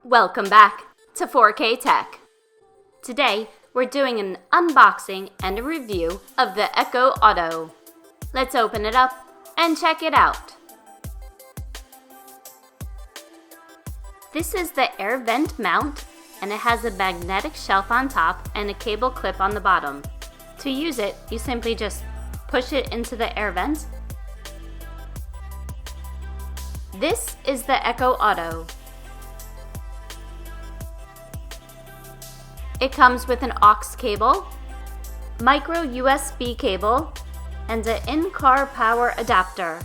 Welcome back to 4K Tech. Today, we're doing an unboxing and a review of the Echo Auto. Let's open it up and check it out. This is the air vent mount, and it has a magnetic shelf on top and a cable clip on the bottom. To use it, you simply just push it into the air vent. This is the Echo Auto. It comes with an aux cable, micro USB cable, and an in-car power adapter.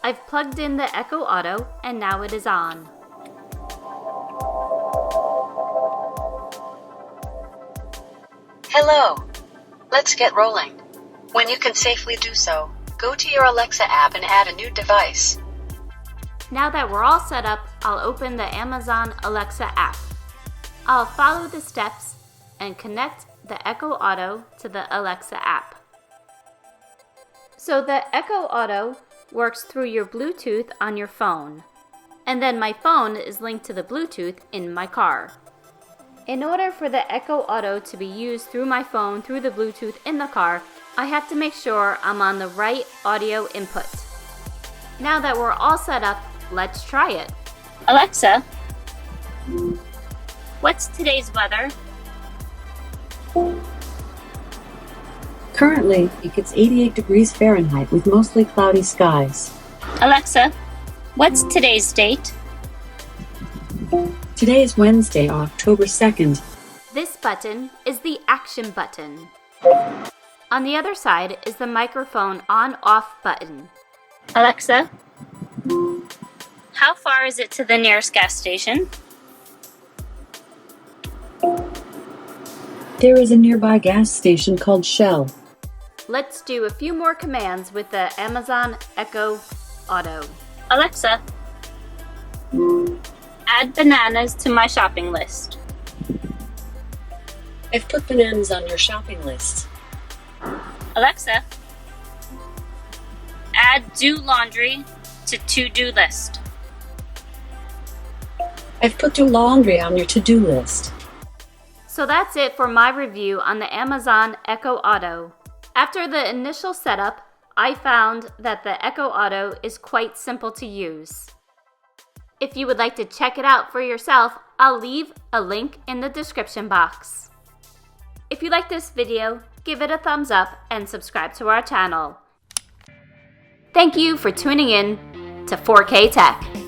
I've plugged in the Echo Auto and now it is on. Hello. Let's get rolling. When you can safely do so, go to your Alexa app and add a new device. Now that we're all set up, I'll open the Amazon Alexa app. I'll follow the steps and connect the Echo Auto to the Alexa app. So the Echo Auto works through your Bluetooth on your phone, and then my phone is linked to the Bluetooth in my car. In order for the Echo Auto to be used through my phone through the Bluetooth in the car, I have to make sure I'm on the right audio input. Now that we're all set up, let's try it. Alexa, what's today's weather? Currently, it's 88 degrees Fahrenheit with mostly cloudy skies. Alexa, what's today's date? Today is Wednesday, October 2nd. This button is the action button. On the other side is the microphone on-off button. Alexa, how far is it to the nearest gas station? There is a nearby gas station called Shell. Let's do a few more commands with the Amazon Echo Auto. Alexa, add bananas to my shopping list. I've put bananas on your shopping list. Alexa, add do laundry to to-do list. I've put your laundry on your to-do list. So that's it for my review on the Amazon Echo Auto. After the initial setup, I found that the Echo Auto is quite simple to use. If you would like to check it out for yourself, I'll leave a link in the description box. If you like this video, give it a thumbs up and subscribe to our channel. Thank you for tuning in to 4K Tech.